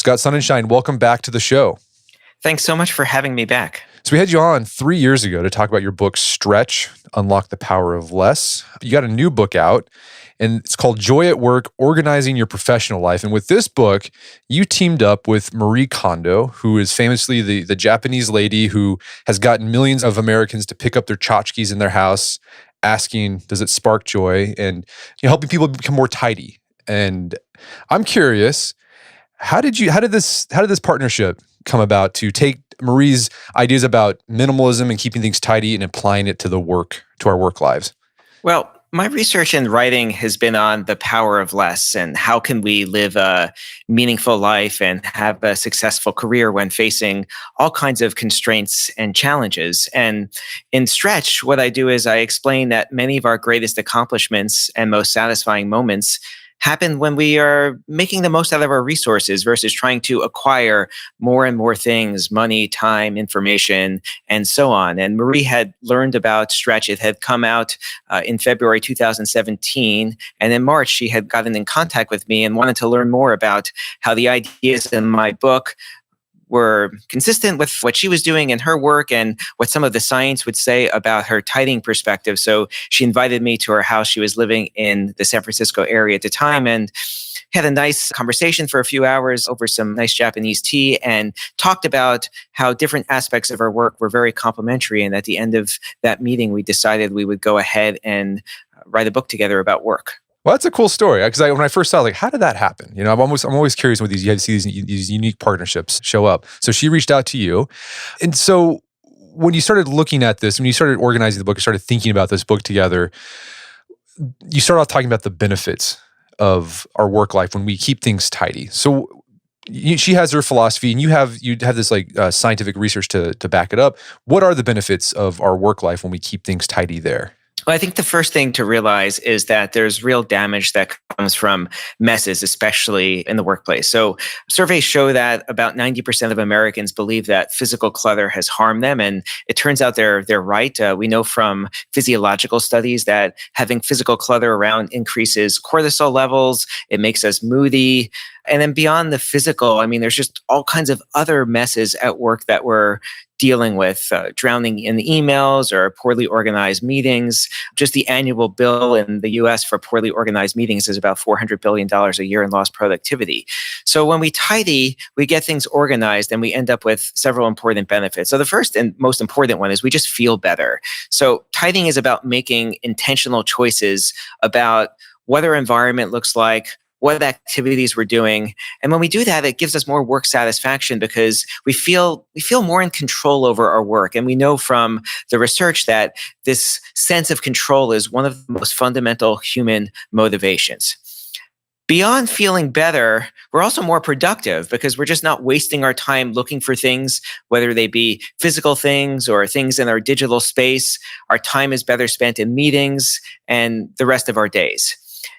Scott Sonnenschein, welcome back to the show. Thanks so much for having me back. So we had you on 3 years ago to talk about your book, Stretch, Unlock the Power of Less. You got a new book out, and it's called Joy at Work, Organizing Your Professional Life. And with this book, you teamed up with Marie Kondo, who is famously the Japanese lady who has gotten millions of Americans to pick up their tchotchkes in their house, asking, does it spark joy? And helping people become more tidy. And I'm curious, how did this partnership come about to take Marie's ideas about minimalism and keeping things tidy and applying it to our work lives? Well, my research and writing has been on the power of less and how can we live a meaningful life and have a successful career when facing all kinds of constraints and challenges. And in Stretch, what I do is I explain that many of our greatest accomplishments and most satisfying moments happen when we are making the most out of our resources versus trying to acquire more and more things, money, time, information, and so on. And Marie had learned about Stretch. It had come out in February 2017. And in March, she had gotten in contact with me and wanted to learn more about how the ideas in my book were consistent with what she was doing in her work and what some of the science would say about her tidying perspective. So she invited me to her house. She was living in the San Francisco area at the time and had a nice conversation for a few hours over some nice Japanese tea and talked about how different aspects of her work were very complementary. And at the end of that meeting, we decided we would go ahead and write a book together about work. Well, that's a cool story because when I first saw it, how did that happen? I'm always curious when you see these unique partnerships show up. So she reached out to you. And so when you started looking at this, when you started organizing the book, you started thinking about this book together, you started off talking about the benefits of our work life when we keep things tidy. So she has her philosophy and you have this scientific research to back it up. What are the benefits of our work life when we keep things tidy there? Well, I think the first thing to realize is that there's real damage that comes from messes, especially in the workplace. So surveys show that about 90% of Americans believe that physical clutter has harmed them. And it turns out they're right. We know from physiological studies that having physical clutter around increases cortisol levels. It makes us moody. And then beyond the physical, there's just all kinds of other messes at work that we're dealing with, drowning in emails or poorly organized meetings. Just the annual bill in the US for poorly organized meetings is about $400 billion a year in lost productivity. So when we tidy, we get things organized and we end up with several important benefits. So the first and most important one is we just feel better. So tidying is about making intentional choices about what our environment looks like, what activities we're doing. And when we do that, it gives us more work satisfaction because we feel more in control over our work. And we know from the research that this sense of control is one of the most fundamental human motivations. Beyond feeling better, we're also more productive because we're just not wasting our time looking for things, whether they be physical things or things in our digital space. Our time is better spent in meetings and the rest of our days.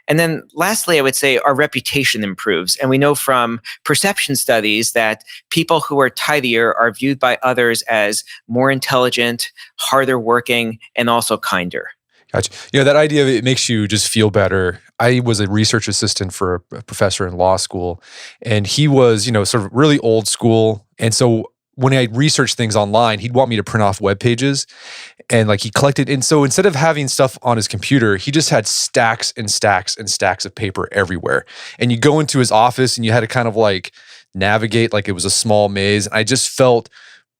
And then lastly, I would say our reputation improves. And we know from perception studies that people who are tidier are viewed by others as more intelligent, harder working, and also kinder. Gotcha. That idea of it makes you just feel better. I was a research assistant for a professor in law school, and he was, sort of really old school. And so when I researched things online, he'd want me to print off web pages and he collected. And so instead of having stuff on his computer, he just had stacks and stacks and stacks of paper everywhere. And you go into his office and you had to kind of navigate like it was a small maze. And I just felt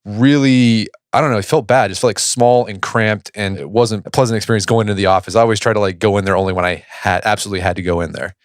really, I don't know, it felt bad. It just felt small and cramped, and it wasn't a pleasant experience going into the office. I always try to go in there only when I absolutely had to go in there.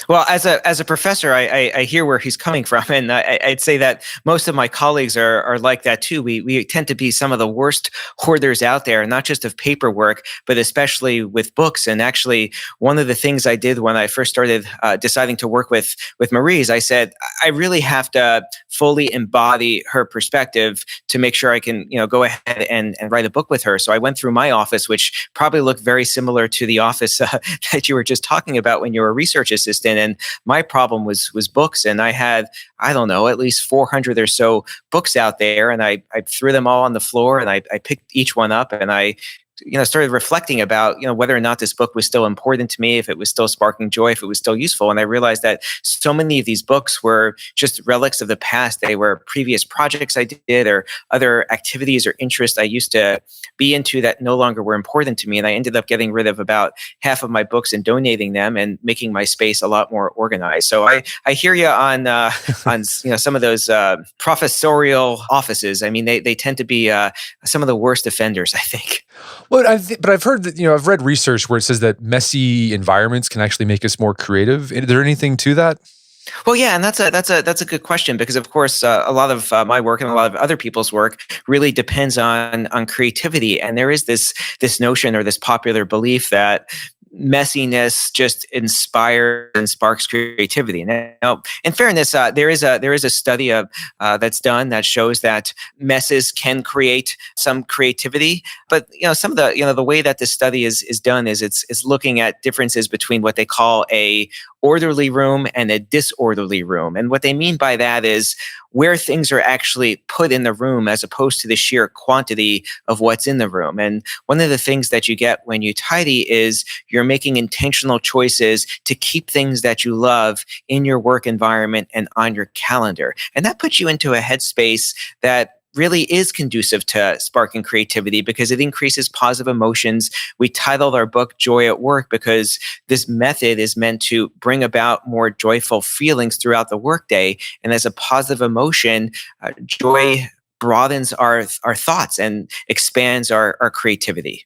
Well, as a professor, I hear where he's coming from, and I'd say that most of my colleagues are like that too. We tend to be some of the worst hoarders out there, not just of paperwork, but especially with books. And actually, one of the things I did when I first started deciding to work with Marie is I said, I really have to fully embody her perspective to make sure I can go ahead and write a book with her. So I went through my office, which probably looked very similar to the office that you were just talking about when you were a research assistant. And my problem was books. And I had, I don't know, at least 400 or so books out there. And I threw them all on the floor and I picked each one up and I started reflecting about, whether or not this book was still important to me, if it was still sparking joy, if it was still useful. And I realized that so many of these books were just relics of the past. They were previous projects I did or other activities or interests I used to be into that no longer were important to me. And I ended up getting rid of about half of my books and donating them and making my space a lot more organized. So I hear you on some of those professorial offices. I mean, they tend to be some of the worst offenders, I think. Well, but I've heard that, I've read research where it says that messy environments can actually make us more creative. Is there anything to that? Well, yeah, and that's a good question because, of course, a lot of my work and a lot of other people's work really depends on creativity, and there is this notion or this popular belief that messiness just inspires and sparks creativity. Now, in fairness, there is a study that's done that shows that messes can create some creativity. But some of the way that this study is done is it's looking at differences between what they call a orderly room and a disorderly room. And what they mean by that is where things are actually put in the room as opposed to the sheer quantity of what's in the room. And one of the things that you get when you tidy is you're making intentional choices to keep things that you love in your work environment and on your calendar. And that puts you into a headspace that really is conducive to sparking creativity because it increases positive emotions. We titled our book Joy at Work because this method is meant to bring about more joyful feelings throughout the workday. And as a positive emotion, joy broadens our thoughts and expands our creativity.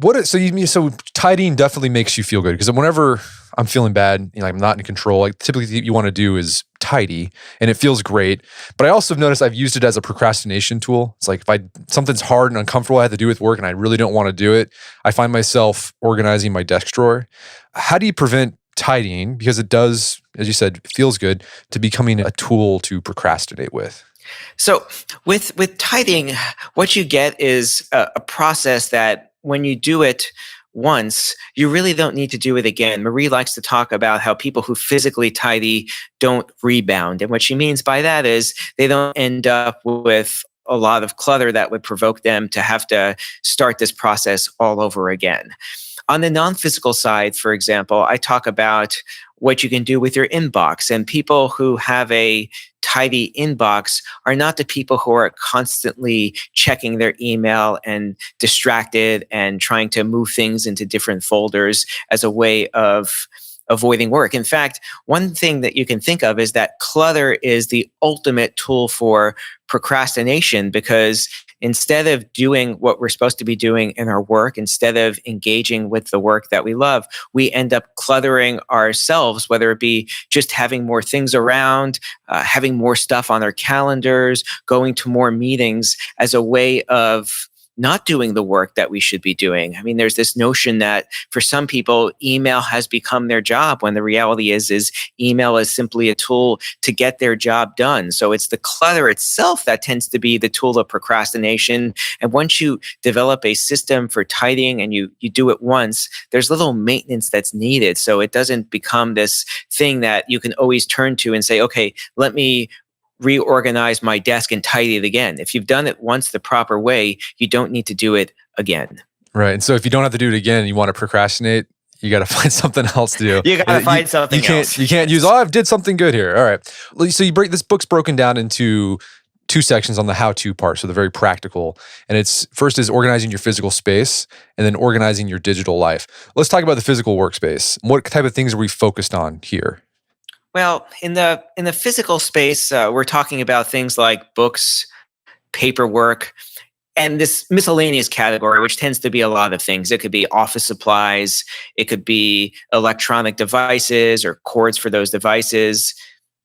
So tidying definitely makes you feel good because whenever I'm feeling bad, I'm not in control. Like typically what you want to do is tidy and it feels great. But I also have noticed I've used it as a procrastination tool. It's like if something's hard and uncomfortable I have to do with work and I really don't want to do it, I find myself organizing my desk drawer. How do you prevent tidying? Because it does, as you said, feels good to becoming a tool to procrastinate with. So with tidying, what you get is a process that when you do it once, you really don't need to do it again. Marie likes to talk about how people who physically tidy don't rebound. And what she means by that is they don't end up with a lot of clutter that would provoke them to have to start this process all over again. On the non-physical side, for example, I talk about what you can do with your inbox. And people who have a tidy inbox are not the people who are constantly checking their email and distracted and trying to move things into different folders as a way of avoiding work. In fact, one thing that you can think of is that clutter is the ultimate tool for procrastination because instead of doing what we're supposed to be doing in our work, instead of engaging with the work that we love, we end up cluttering ourselves, whether it be just having more things around, having more stuff on our calendars, going to more meetings as a way of not doing the work that we should be doing. I mean, there's this notion that for some people, email has become their job when the reality is email is simply a tool to get their job done. So it's the clutter itself that tends to be the tool of procrastination. And once you develop a system for tidying and you do it once, there's little maintenance that's needed. So it doesn't become this thing that you can always turn to and say, okay, let me reorganize my desk and tidy it again. If you've done it once the proper way, you don't need to do it again. Right. And so if you don't have to do it again and you want to procrastinate, you got to find something else to do. You got to find something else. You can't use, I did something good here. All right. So this book's broken down into two sections on the how-to part. So they're very practical. And it's first is organizing your physical space and then organizing your digital life. Let's talk about the physical workspace. What type of things are we focused on here? Well, in the physical space, we're talking about things like books, paperwork, and this miscellaneous category, which tends to be a lot of things. It could be office supplies, it could be electronic devices or cords for those devices.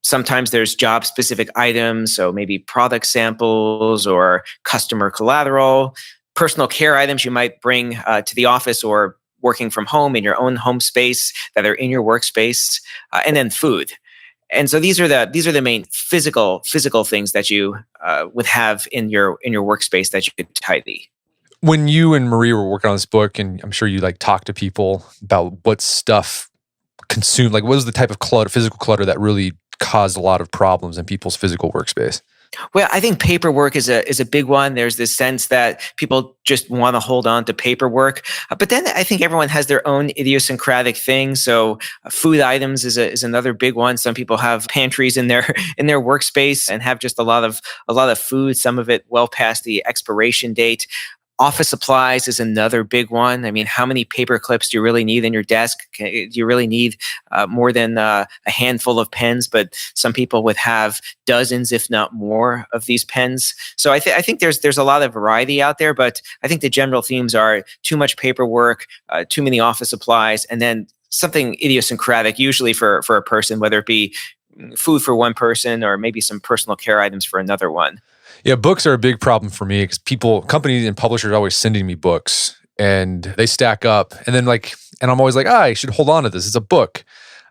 Sometimes there's job-specific items, so maybe product samples or customer collateral, personal care items you might bring to the office or working from home in your own home space that are in your workspace, and then food. And so these are the main physical things that you would have in your workspace that you could tidy. When you and Marie were working on this book, and I'm sure you talk to people about what stuff consumed, what was the type of clutter, physical clutter that really caused a lot of problems in people's physical workspace? Well, I think paperwork is a big one. There's this sense that people just want to hold on to paperwork, but then I think everyone has their own idiosyncratic thing. So, food items is another big one. Some people have pantries in their in their workspace and have just a lot of food. Some of it well past the expiration date. Office supplies is another big one. I mean, how many paper clips do you really need in your desk? Do you really need more than a handful of pens? But some people would have dozens, if not more, of these pens. So I think there's a lot of variety out there. But I think the general themes are too much paperwork, too many office supplies, and then something idiosyncratic, usually for a person, whether it be food for one person or maybe some personal care items for another one. Yeah, books are a big problem for me because companies and publishers are always sending me books and they stack up. And then and I'm always like, I should hold on to this. It's a book.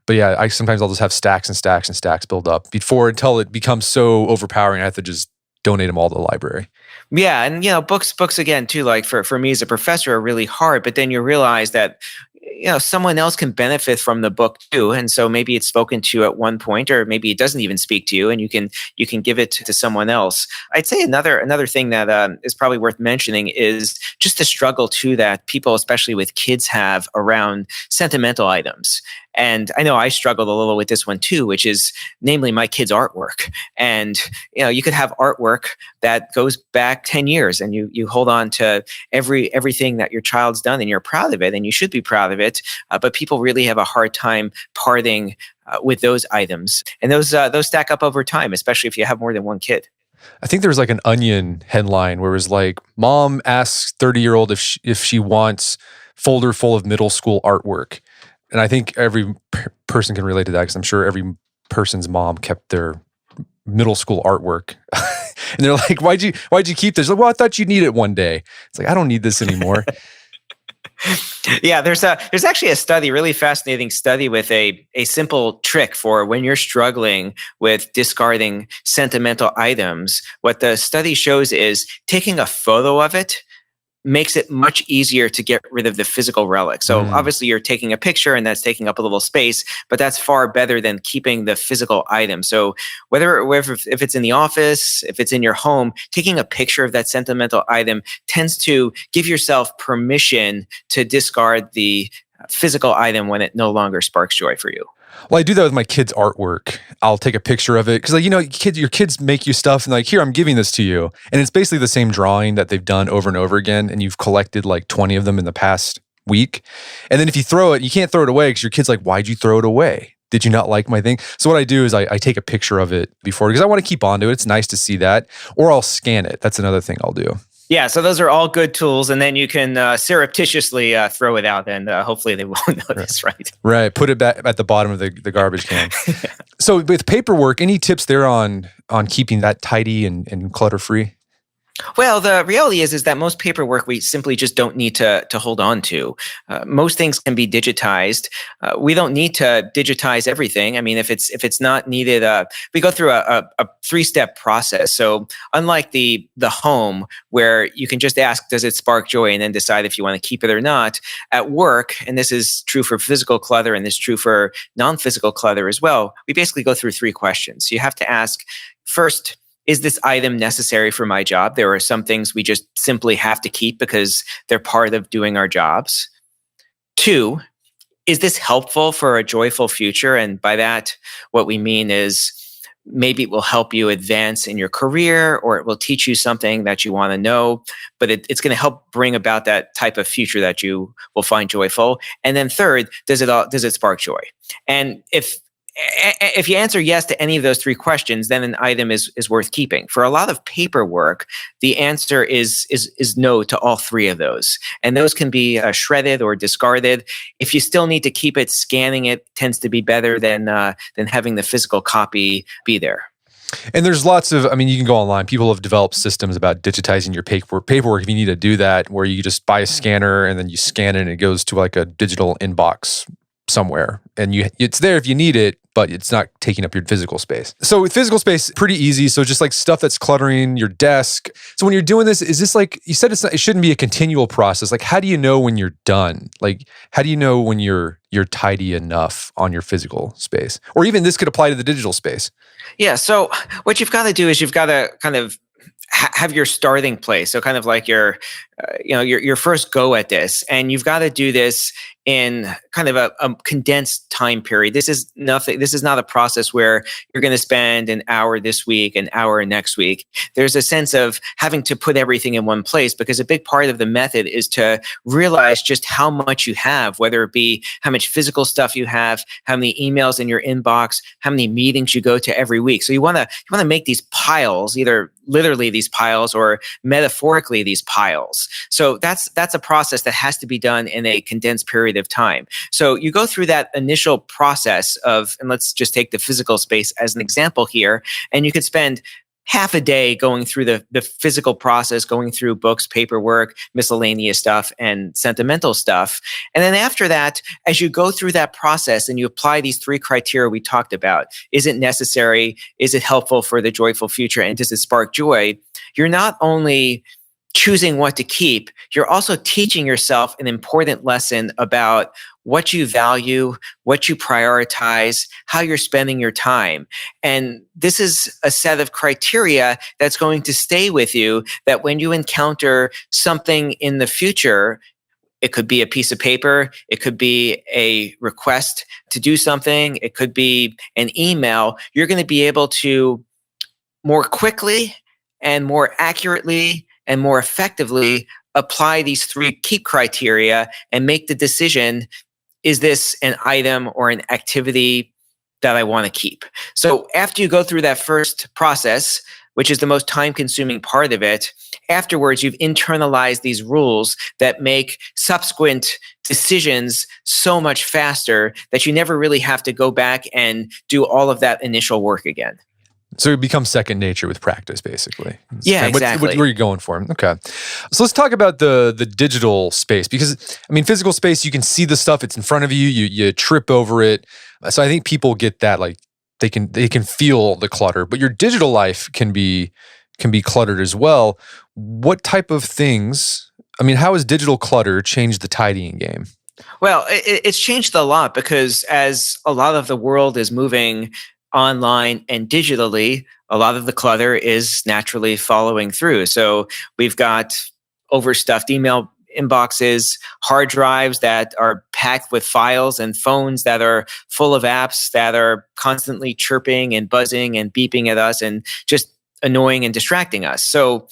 But yeah, I'll just have stacks and stacks and stacks build up until it becomes so overpowering. I have to just donate them all to the library. Yeah, and books again too. Like for me as a professor, are really hard. But then you realize that someone else can benefit from the book too, and so maybe it's spoken to you at one point, or maybe it doesn't even speak to you, and you can give it to someone else. I'd say another thing that is probably worth mentioning is just the struggle too that people, especially with kids, have around sentimental items. And I know I struggled a little with this one too, which is namely my kids' artwork. And you could have artwork that goes back 10 years and you hold on to everything that your child's done and you're proud of it and you should be proud of it. But people really have a hard time parting with those items. And those stack up over time, especially if you have more than one kid. I think there was like an Onion headline where it was like, mom asks 30-year-old if she wants folder full of middle school artwork. And I think every person can relate to that because I'm sure every person's mom kept their middle school artwork. And they're like, why'd you keep this? Like, well, I thought you'd need it one day. It's like, I don't need this anymore. Yeah, there's actually a study, really fascinating study with a simple trick for when you're struggling with discarding sentimental items. What the study shows is taking a photo of it makes it much easier to get rid of the physical relic. So obviously you're taking a picture and that's taking up a little space, but that's far better than keeping the physical item. So if it's in the office, if it's in your home, taking a picture of that sentimental item tends to give yourself permission to discard the physical item when it no longer sparks joy for you. Well, I do that with my kids' artwork. I'll take a picture of it because, your kids make you stuff and here, I'm giving this to you. And it's basically the same drawing that they've done over and over again. And you've collected like 20 of them in the past week. And then if you throw it, you can't throw it away because your kid's like, why'd you throw it away? Did you not like my thing? So what I do is I take a picture of it before because I want to keep on to it. It's nice to see that. Or I'll scan it. That's another thing I'll do. Yeah, so those are all good tools, and then you can surreptitiously throw it out, and hopefully they won't notice, right? Right, put it back at the bottom of the garbage can. So with paperwork, any tips there on keeping that tidy and clutter-free? Well, the reality is that most paperwork we simply just don't need to hold on to. Most things can be digitized. We don't need to digitize everything. I mean, if it's not needed, we go through a 3-step process. So unlike the home where you can just ask, does it spark joy, and then decide if you want to keep it or not. At work, and this is true for physical clutter and this is true for non-physical clutter as well, we basically go through 3 questions. You have to ask, first, is this item necessary for my job? There are some things we just simply have to keep because they're part of doing our jobs. 2, is this helpful for a joyful future? And by that, what we mean is maybe it will help you advance in your career or it will teach you something that you want to know, but it's going to help bring about that type of future that you will find joyful. And then 3rd, does it spark joy? And if you answer yes to any of those 3 questions, then an item is worth keeping. For a lot of paperwork, the answer is no to all 3 of those. And those can be shredded or discarded. If you still need to keep it, scanning it tends to be better than having the physical copy be there. And there's lots of, you can go online. People have developed systems about digitizing your paperwork if you need to do that, where you just buy a scanner and then you scan it and it goes to like a digital inbox somewhere. And it's there if you need it, but it's not taking up your physical space. So with physical space, pretty easy. So just like stuff that's cluttering your desk. So when you're doing this, is this like, you said it shouldn't be a continual process. Like, how do you know when you're done? Like, how do you know when you're tidy enough on your physical space? Or even this could apply to the digital space. Yeah. So what you've got to do is you've got to kind of have your starting place. So kind of like your first go at this, and you've got to do this in kind of a condensed time period. This is nothing. This is not a process where you're going to spend an hour this week, an hour next week. There's a sense of having to put everything in one place, because a big part of the method is to realize just how much you have, whether it be how much physical stuff you have, how many emails in your inbox, how many meetings you go to every week. So you want to make these piles, either literally these piles or metaphorically these piles. So that's a process that has to be done in a condensed period of time. So you go through that initial process of, and let's just take the physical space as an example here, and you could spend half a day going through the physical process, going through books, paperwork, miscellaneous stuff, and sentimental stuff. And then after that, as you go through that process and you apply these 3 criteria we talked about, is it necessary? Is it helpful for the joyful future? And does it spark joy? You're not only choosing what to keep, you're also teaching yourself an important lesson about what you value, what you prioritize, how you're spending your time. And this is a set of criteria that's going to stay with you, that when you encounter something in the future, it could be a piece of paper, it could be a request to do something, it could be an email, you're going to be able to more quickly and more accurately and more effectively apply these 3 keep criteria and make the decision, is this an item or an activity that I want to keep? So after you go through that first process, which is the most time-consuming part of it, afterwards you've internalized these rules that make subsequent decisions so much faster that you never really have to go back and do all of that initial work again. So it becomes second nature with practice, basically. Yeah, exactly. What you're going for. Okay. So let's talk about the digital space, because I mean, physical space, you can see the stuff, it's in front of you, you trip over it. So I think people get that, like they can feel the clutter, but your digital life can be cluttered as well. What type of things, I mean, how has digital clutter changed the tidying game? Well, it's changed a lot, because as a lot of the world is moving online and digitally, a lot of the clutter is naturally following through. So we've got overstuffed email inboxes, hard drives that are packed with files, and phones that are full of apps that are constantly chirping and buzzing and beeping at us and just annoying and distracting us. So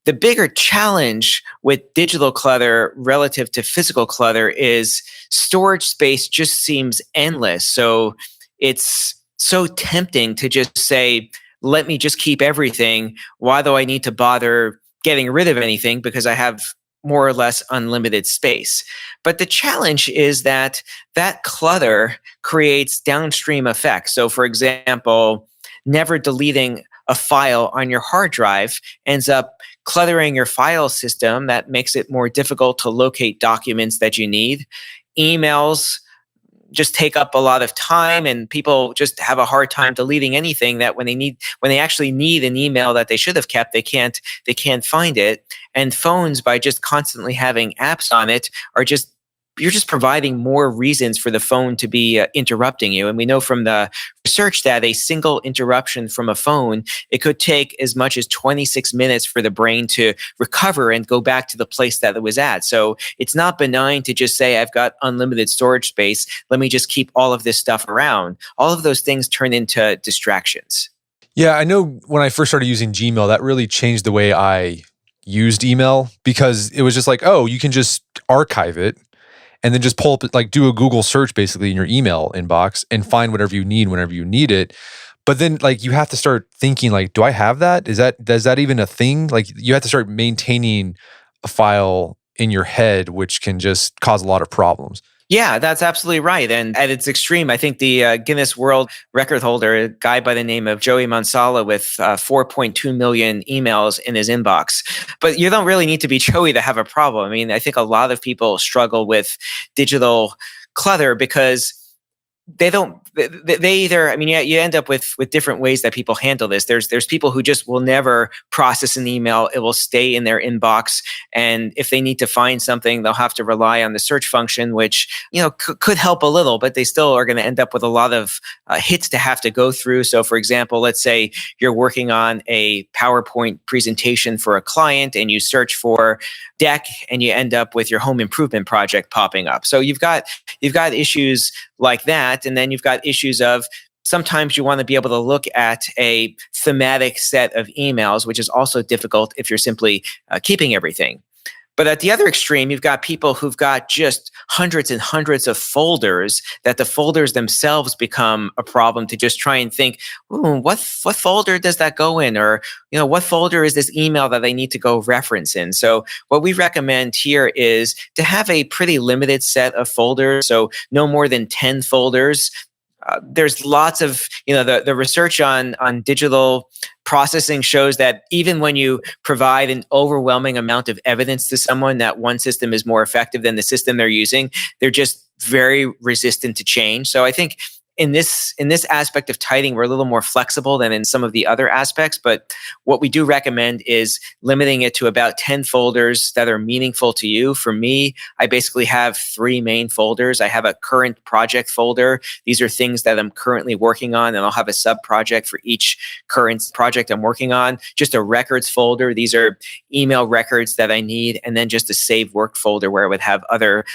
the bigger challenge with digital clutter relative to physical clutter is storage space just seems endless. So it's so tempting to just say, let me just keep everything. Why do I need to bother getting rid of anything? Because I have more or less unlimited space. But the challenge is that clutter creates downstream effects. So for example, never deleting a file on your hard drive ends up cluttering your file system. That makes it more difficult to locate documents that you need. Emails just take up a lot of time, and people just have a hard time deleting anything that when they actually need an email that they should have kept, they can't find it. And phones, by just constantly having apps on it, you're just providing more reasons for the phone to be interrupting you. And we know from the research that a single interruption from a phone, it could take as much as 26 minutes for the brain to recover and go back to the place that it was at. So it's not benign to just say, I've got unlimited storage space, let me just keep all of this stuff around. All of those things turn into distractions. Yeah, I know when I first started using Gmail, that really changed the way I used email, because it was just like, oh, you can just archive it and then just pull up, like do a Google search basically in your email inbox and find whatever you need whenever you need it. But then like you have to start thinking like, do I have that? Is that even a thing? Like you have to start maintaining a file in your head, which can just cause a lot of problems. Yeah, that's absolutely right. And at its extreme, I think the Guinness World Record holder, a guy by the name of Joey Mansala with 4.2 million emails in his inbox. But you don't really need to be Joey to have a problem. I mean, I think a lot of people struggle with digital clutter because they don't they either, I mean, yeah, you end up with different ways that people handle this. There's people who just will never process an email. It will stay in their inbox, and if they need to find something, they'll have to rely on the search function, which could help a little, but they still are going to end up with a lot of hits to have to go through. So for example, let's say you're working on a PowerPoint presentation for a client and you search for deck and you end up with your home improvement project popping up. So you've got issues like that. And then you've got issues of sometimes you want to be able to look at a thematic set of emails, which is also difficult if you're simply keeping everything. But at the other extreme, you've got people who've got just hundreds and hundreds of folders that the folders themselves become a problem to just try and think, what folder does that go in? Or, what folder is this email that I need to go reference in? So what we recommend here is to have a pretty limited set of folders. So no more than 10 folders. There's lots of, the research on digital processing shows that even when you provide an overwhelming amount of evidence to someone that one system is more effective than the system they're using, they're just very resistant to change. So I think in this aspect of tidying, we're a little more flexible than in some of the other aspects. But what we do recommend is limiting it to about 10 folders that are meaningful to you. For me, I basically have 3 main folders. I have a current project folder. These are things that I'm currently working on, and I'll have a sub project for each current project I'm working on. Just a records folder. These are email records that I need, and then just a save work folder where I would have other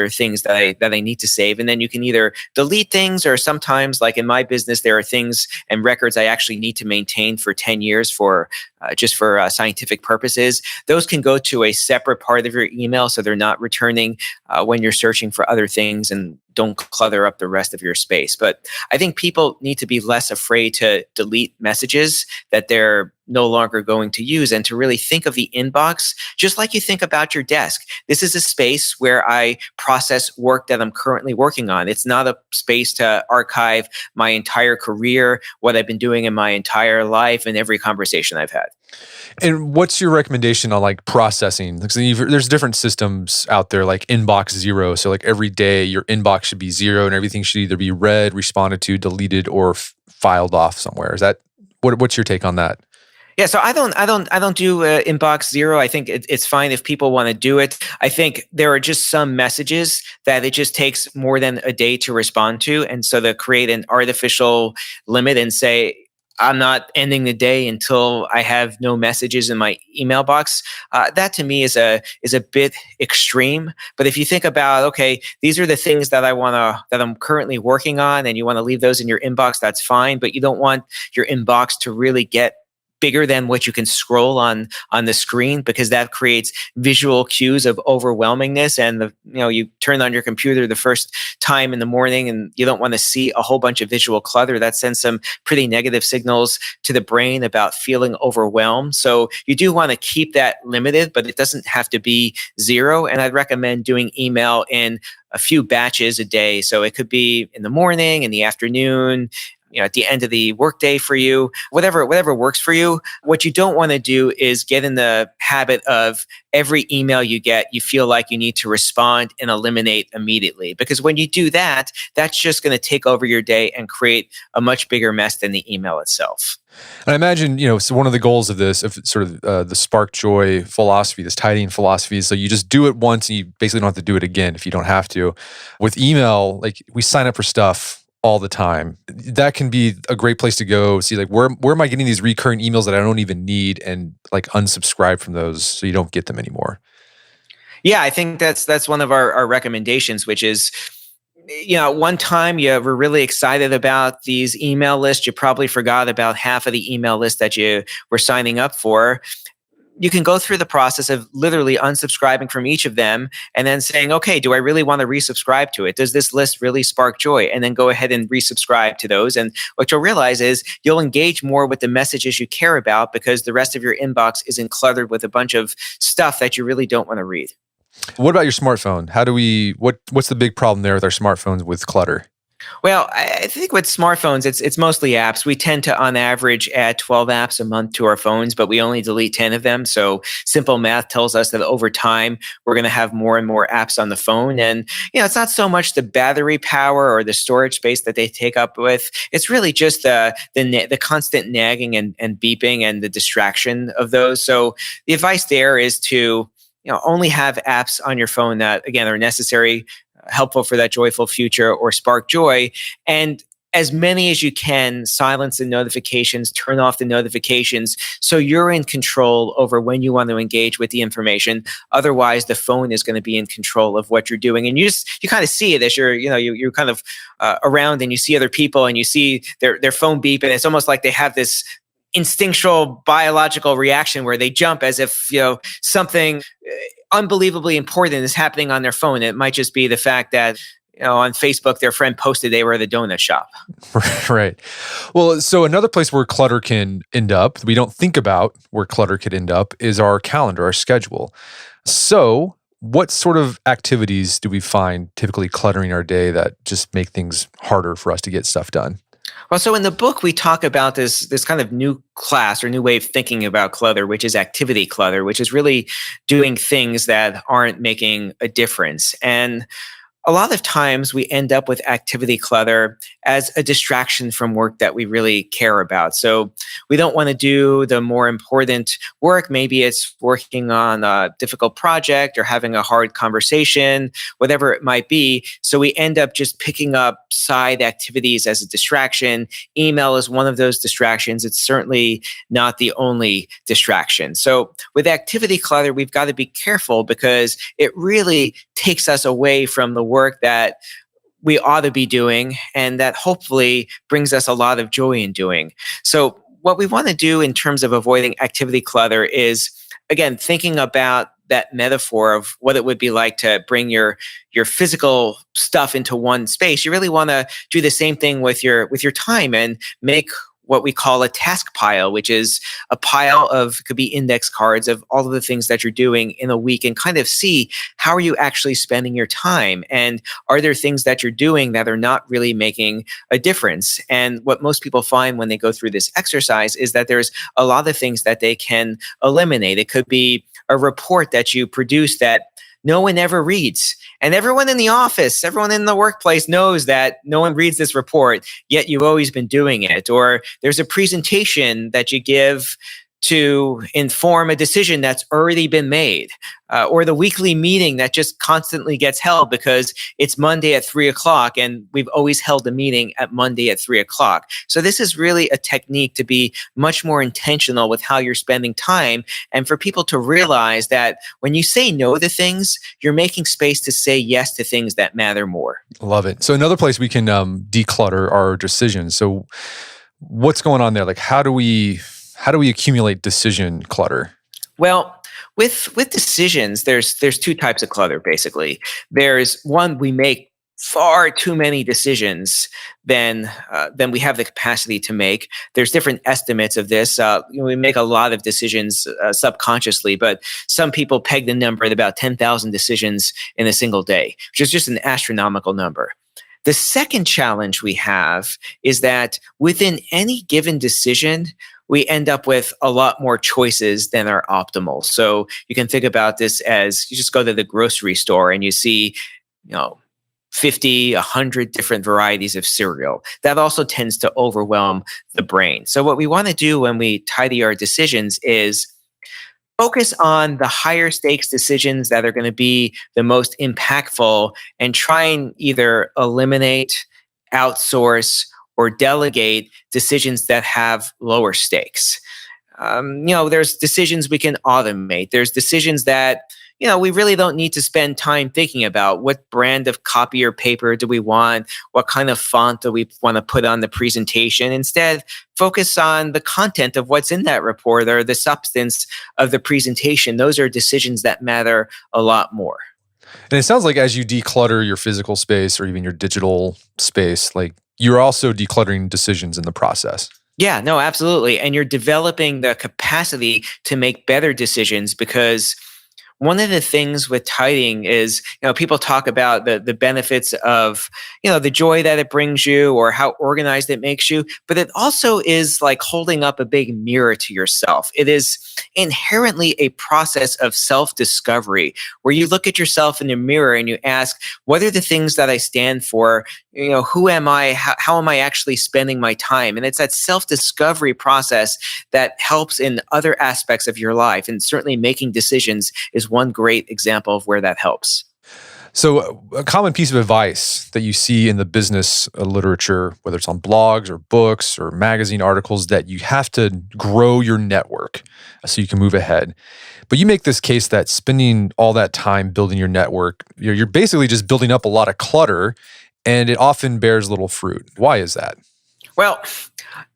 things that I need to save. And then you can either delete things, or sometimes, like in my business, there are things and records I actually need to maintain for 10 years for just for scientific purposes. Those can go to a separate part of your email, so they're not returning when you're searching for other things and don't clutter up the rest of your space. But I think people need to be less afraid to delete messages that they're no longer going to use, and to really think of the inbox just like you think about your desk. This is a space where I process work that I'm currently working on. It's not a space to archive my entire career, what I've been doing in my entire life, and every conversation I've had. And what's your recommendation on like processing? Like, so there's different systems out there, like inbox zero. So like every day your inbox should be zero, and everything should either be read, responded to, deleted, or filed off somewhere. Is that what's your take on that? Yeah, so I don't do inbox zero. I think it's fine if people want to do it. I think there are just some messages that it just takes more than a day to respond to, and so to create an artificial limit and say, I'm not ending the day until I have no messages in my email box. That to me is a bit extreme. But if you think about, okay, these are the things that that I'm currently working on, and you want to leave those in your inbox, that's fine. But you don't want your inbox to really get bigger than what you can scroll on the screen, because that creates visual cues of overwhelmingness. And you turn on your computer the first time in the morning and you don't want to see a whole bunch of visual clutter. That sends some pretty negative signals to the brain about feeling overwhelmed. So you do want to keep that limited, but it doesn't have to be zero. And I'd recommend doing email in a few batches a day. So it could be in the morning, in the afternoon, at the end of the workday for you, whatever works for you. What you don't want to do is get in the habit of every email you get, you feel like you need to respond and eliminate immediately. Because when you do that, that's just going to take over your day and create a much bigger mess than the email itself. And I imagine, so one of the goals of this, of sort of the spark joy philosophy, this tidying philosophy, is so you just do it once and you basically don't have to do it again if you don't have to. With email, like we sign up for stuff all the time. That can be a great place to go see, like, where am I getting these recurring emails that I don't even need, and like unsubscribe from those so you don't get them anymore. Yeah, I think that's one of our recommendations, which is, one time you were really excited about these email lists. You probably forgot about half of the email list that you were signing up for. You can go through the process of literally unsubscribing from each of them and then saying, okay, do I really want to resubscribe to it? Does this list really spark joy? And then go ahead and resubscribe to those. And what you'll realize is you'll engage more with the messages you care about, because the rest of your inbox isn't cluttered with a bunch of stuff that you really don't want to read. What about your smartphone? What's the big problem there with our smartphones with clutter? Well, I think with smartphones, it's mostly apps. We tend to, on average, add 12 apps a month to our phones, but we only delete 10 of them. So simple math tells us that over time, we're going to have more and more apps on the phone. And it's not so much the battery power or the storage space that they take up with. It's really just the constant nagging and beeping and the distraction of those. So the advice there is to only have apps on your phone that, again, are necessary, helpful for that joyful future or spark joy. And as many as you can, silence the notifications, turn off the notifications so you're in control over when you want to engage with the information. Otherwise, the phone is going to be in control of what you're doing. And you kind of see it as you're kind of around and you see other people and you see their phone beep, and it's almost like they have this instinctual biological reaction where they jump as if something unbelievably important is happening on their phone. It might just be the fact that on Facebook their friend posted they were at the donut shop. Right. Well, so another place where clutter can end up, we don't think about where clutter could end up, is our calendar, our schedule. So what sort of activities do we find typically cluttering our day that just make things harder for us to get stuff done? Well, so in the book, we talk about this kind of new class or new way of thinking about clutter, which is activity clutter, which is really doing things that aren't making a difference. And a lot of times we end up with activity clutter as a distraction from work that we really care about. So we don't want to do the more important work. Maybe it's working on a difficult project or having a hard conversation, whatever it might be. So we end up just picking up side activities as a distraction. Email is one of those distractions. It's certainly not the only distraction. So with activity clutter, we've got to be careful because it really takes us away from the work that we ought to be doing and that hopefully brings us a lot of joy in doing. So what we want to do in terms of avoiding activity clutter is, again, thinking about that metaphor of what it would be like to bring your physical stuff into one space. You really want to do the same thing with your time and make what we call a task pile, which is a pile of, could be index cards of all of the things that you're doing in a week, and kind of see how are you actually spending your time, and are there things that you're doing that are not really making a difference. And what most people find when they go through this exercise is that there's a lot of things that they can eliminate. It could be a report that you produce that no one ever reads. And everyone in the office, everyone in the workplace knows that no one reads this report, yet you've always been doing it. Or there's a presentation that you give to inform a decision that's already been made, or the weekly meeting that just constantly gets held because it's Monday at 3:00 and we've always held a meeting at Monday at 3:00. So this is really a technique to be much more intentional with how you're spending time, and for people to realize that when you say no to things, you're making space to say yes to things that matter more. Love it. So another place we can declutter our decisions. So what's going on there? Like how do we accumulate decision clutter? Well, with decisions, there's two types of clutter basically. There's one, we make far too many decisions than we have the capacity to make. There's different estimates of this. We make a lot of decisions subconsciously, but some people peg the number at about 10,000 decisions in a single day, which is just an astronomical number. The second challenge we have is that within any given decision, we end up with a lot more choices than are optimal. So you can think about this as you just go to the grocery store and you see, 50, 100 different varieties of cereal. That also tends to overwhelm the brain. So what we want to do when we tidy our decisions is focus on the higher stakes decisions that are going to be the most impactful, and try and either eliminate, outsource, or delegate decisions that have lower stakes. There's decisions we can automate. There's decisions that, we really don't need to spend time thinking about. What brand of copy or paper do we want? What kind of font do we want to put on the presentation? Instead, focus on the content of what's in that report or the substance of the presentation. Those are decisions that matter a lot more. And it sounds like as you declutter your physical space or even your digital space, like you're also decluttering decisions in the process. Yeah, no, absolutely. And you're developing the capacity to make better decisions because one of the things with tidying is, people talk about the benefits of, the joy that it brings you or how organized it makes you, but it also is like holding up a big mirror to yourself. It is inherently a process of self-discovery where you look at yourself in the mirror and you ask, what are the things that I stand for? Who am I? How am I actually spending my time? And it's that self-discovery process that helps in other aspects of your life. And certainly making decisions is one great example of where that helps. So, a common piece of advice that you see in the business literature, whether it's on blogs or books or magazine articles, that you have to grow your network so you can move ahead. But you make this case that spending all that time building your network, you're basically just building up a lot of clutter, and it often bears little fruit. Why is that? Well,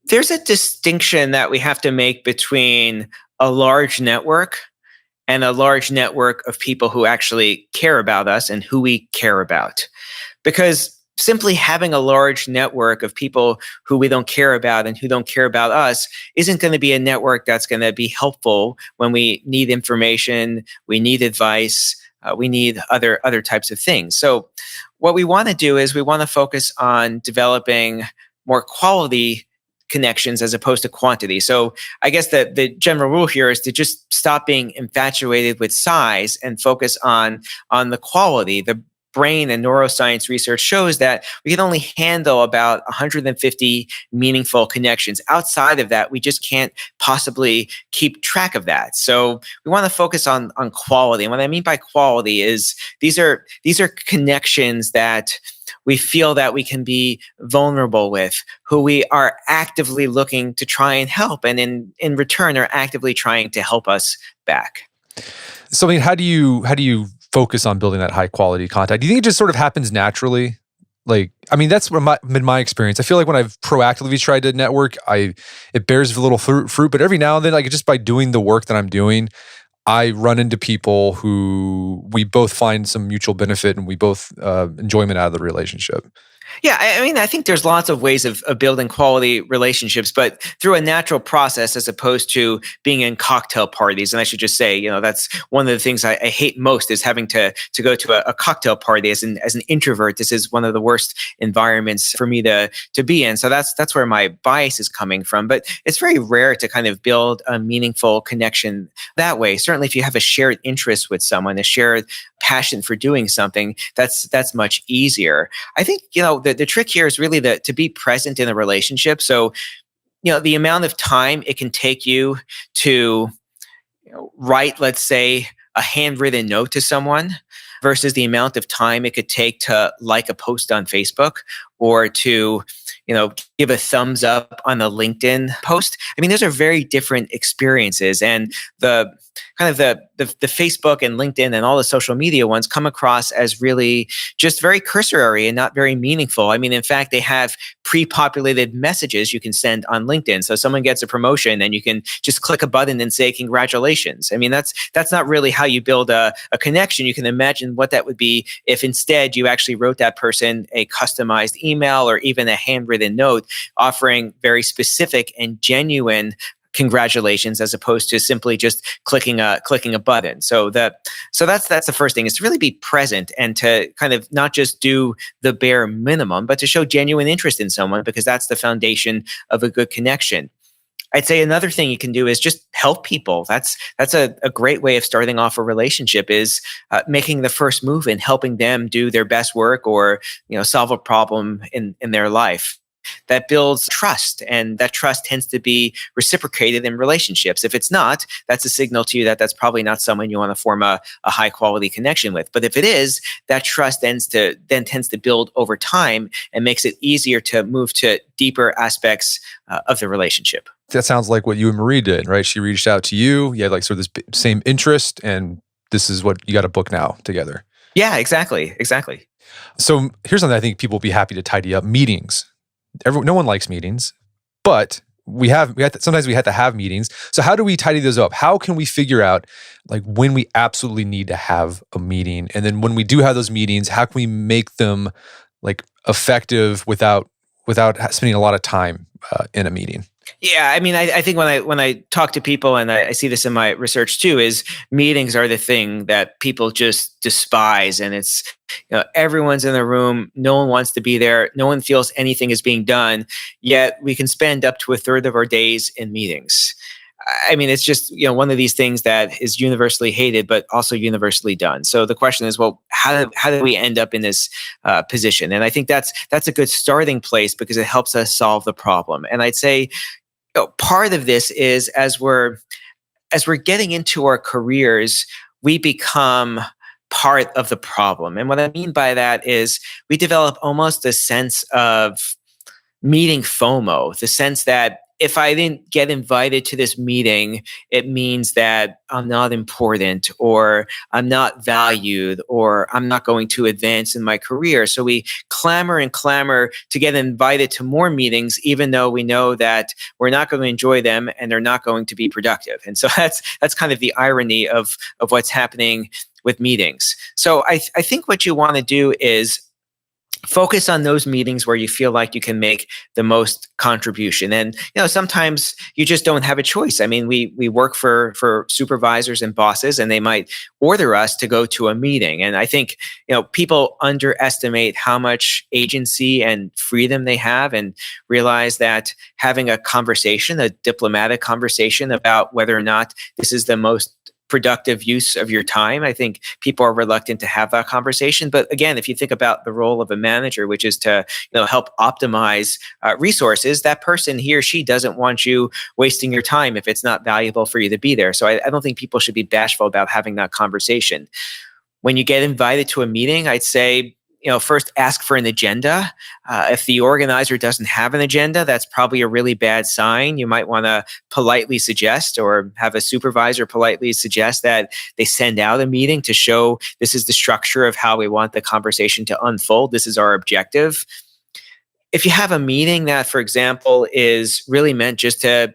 there's a distinction that we have to make between a large network and a large network of people who actually care about us and who we care about. Because simply having a large network of people who we don't care about and who don't care about us isn't going to be a network that's going to be helpful when we need information, we need advice, we need other types of things. So what we want to do is we want to focus on developing more quality connections as opposed to quantity. So I guess the general rule here is to just stop being infatuated with size and focus on the quality. The brain and neuroscience research shows that we can only handle about 150 meaningful connections. Outside of that, we just can't possibly keep track of that. So we want to focus on quality. And what I mean by quality is these are connections that we feel that we can be vulnerable with, who we are actively looking to try and help, and in return are actively trying to help us back. So, I mean, how do you focus on building that high quality contact? Do you think it just sort of happens naturally? Like, I mean, that's what in my experience. I feel like when I've proactively tried to network, it bears a little fruit, but every now and then, like just by doing the work that I'm doing, I run into people who we both find some mutual benefit and we both enjoyment out of the relationship. Yeah, I mean, I think there's lots of ways of building quality relationships, but through a natural process as opposed to being in cocktail parties. And I should just say, that's one of the things I hate most is having to go to a cocktail party as an introvert. This is one of the worst environments for me to be in. So that's where my bias is coming from. But it's very rare to kind of build a meaningful connection that way. Certainly if you have a shared interest with someone, a shared passion for doing something, that's much easier. I think, the trick here is really to be present in a relationship. So, the amount of time it can take you to write, let's say, a handwritten note to someone versus the amount of time it could take to like a post on Facebook or to give a thumbs up on a LinkedIn post. I mean, those are very different experiences. And the kind of the Facebook and LinkedIn and all the social media ones come across as really just very cursory and not very meaningful. I mean, in fact, they have pre-populated messages you can send on LinkedIn. So someone gets a promotion and you can just click a button and say, congratulations. I mean, that's not really how you build a connection. You can imagine what that would be if instead you actually wrote that person a customized email or even a handwritten note offering very specific and genuine congratulations as opposed to simply just clicking a button. So that's the first thing, is to really be present and to kind of not just do the bare minimum, but to show genuine interest in someone, because that's the foundation of a good connection. I'd say another thing you can do is just help people. That's a great way of starting off a relationship, is making the first move and helping them do their best work or solve a problem in their life. That builds trust, and that trust tends to be reciprocated in relationships. If it's not, that's a signal to you that that's probably not someone you want to form a high quality connection with. But if it is, that trust tends to build over time and makes it easier to move to deeper aspects of the relationship. That sounds like what you and Marie did, right? She reached out to you. You had like sort of this same interest, and this is what you got a book now together. Yeah, exactly. So here's something I think people will be happy to tidy up: meetings. No one likes meetings, but sometimes we have to have meetings. So how do we tidy those up? How can we figure out like when we absolutely need to have a meeting? And then when we do have those meetings, how can we make them like effective without spending a lot of time in a meeting? Yeah, I mean, I think when I talk to people, and I see this in my research too, is meetings are the thing that people just despise, and it's everyone's in the room, no one wants to be there, no one feels anything is being done, yet we can spend up to a third of our days in meetings. I mean, it's just one of these things that is universally hated, but also universally done. So the question is, well, how do we end up in this position? And I think that's a good starting place because it helps us solve the problem. And I'd say part of this is as we're getting into our careers, we become part of the problem. And what I mean by that is we develop almost a sense of meeting FOMO, the sense that if I didn't get invited to this meeting, it means that I'm not important or I'm not valued or I'm not going to advance in my career. So we clamor and clamor to get invited to more meetings, even though we know that we're not going to enjoy them and they're not going to be productive. And so that's kind of the irony of what's happening with meetings. So I think what you want to do is focus on those meetings where you feel like you can make the most contribution. And sometimes you just don't have a choice. I mean, we work for supervisors and bosses, and they might order us to go to a meeting. And I think people underestimate how much agency and freedom they have, and realize that having a conversation, a diplomatic conversation about whether or not this is the most productive use of your time. I think people are reluctant to have that conversation. But again, if you think about the role of a manager, which is to help optimize resources, that person, he or she, doesn't want you wasting your time if it's not valuable for you to be there. So I don't think people should be bashful about having that conversation. When you get invited to a meeting, I'd say, first ask for an agenda. If the organizer doesn't have an agenda, that's probably a really bad sign. You might want to politely suggest, or have a supervisor politely suggest, that they send out a meeting to show this is the structure of how we want the conversation to unfold. This is our objective. If you have a meeting that, for example, is really meant just to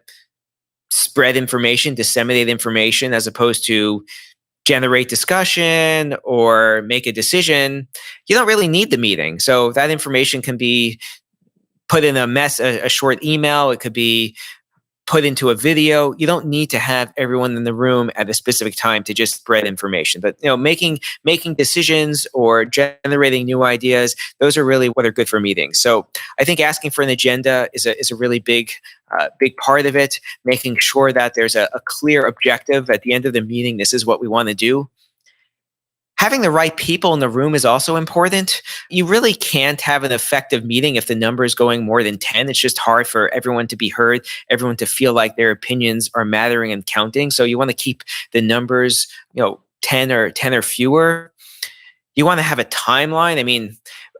spread information, disseminate information, as opposed to generate discussion or make a decision, you don't really need the meeting. So that information can be put in a short email. It could be put into a video. You don't need to have everyone in the room at a specific time to just spread information. But making decisions or generating new ideas, those are really what are good for meetings. So I think asking for an agenda is a really big part of it. Making sure that there's a clear objective at the end of the meeting. This is what we want to do. Having the right people in the room is also important. You really can't have an effective meeting if the number is going more than 10. It's just hard for everyone to be heard, everyone to feel like their opinions are mattering and counting. So you want to keep the numbers, 10 or fewer. You want to have a timeline. I mean,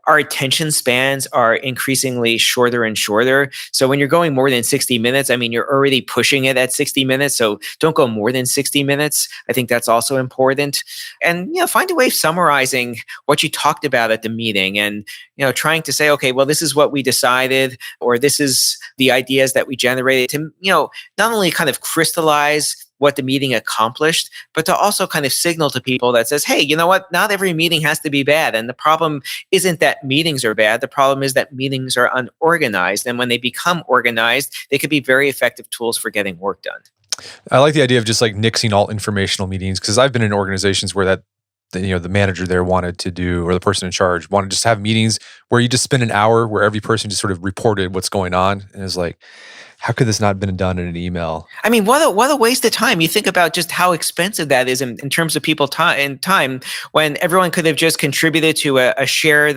our attention spans are increasingly shorter and shorter. So when you're going more than 60 minutes, I mean, you're already pushing it at 60 minutes. So don't go more than 60 minutes. I think that's also important. And, find a way of summarizing what you talked about at the meeting, and, trying to say, okay, well, this is what we decided, or this is the ideas that we generated, to, not only kind of crystallize what the meeting accomplished, but to also kind of signal to people that says, hey, you know what? Not every meeting has to be bad. And the problem isn't that meetings are bad. The problem is that meetings are unorganized. And when they become organized, they could be very effective tools for getting work done. I like the idea of just like nixing all informational meetings, because I've been in organizations where the manager there wanted to do, or the person in charge wanted to just have meetings where you just spend an hour where every person just sort of reported what's going on. And it's like, how could this not have been done in an email? I mean, what a waste of time. You think about just how expensive that is in terms of people time, when everyone could have just contributed to a shared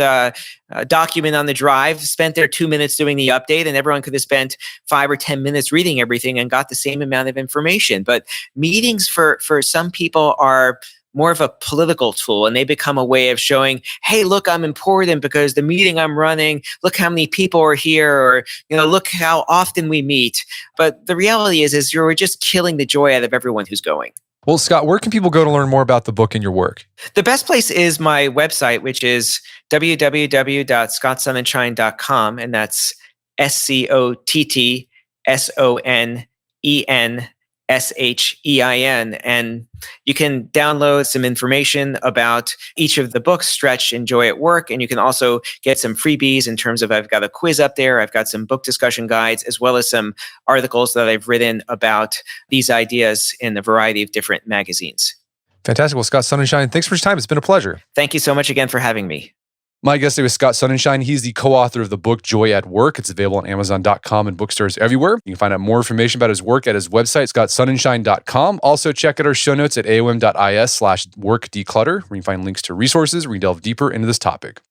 document on the drive, spent their 2 minutes doing the update, and everyone could have spent 5 or 10 minutes reading everything and got the same amount of information. But meetings for some people are more of a political tool, and they become a way of showing, hey, look, I'm important because the meeting I'm running, look how many people are here, or, look how often we meet. But the reality is you're just killing the joy out of everyone who's going. Well, Scott, where can people go to learn more about the book and your work? The best place is my website, which is www.scottsonnenshine.com, and that's SCOTTSONENSHINE.com. Shein. And you can download some information about each of the books, Stretch, Enjoy at Work. And you can also get some freebies in terms of I've got a quiz up there. I've got some book discussion guides, as well as some articles that I've written about these ideas in a variety of different magazines. Fantastic. Well, Scott Sonnenschein, thanks for your time. It's been a pleasure. Thank you so much again for having me. My guest today was Scott Sonnenschein. He's the co-author of the book Joy at Work. It's available on Amazon.com and bookstores everywhere. You can find out more information about his work at his website, scottsonnenschein.com. Also, check out our show notes at aom.is/workdeclutter, where you can find links to resources where you can delve deeper into this topic.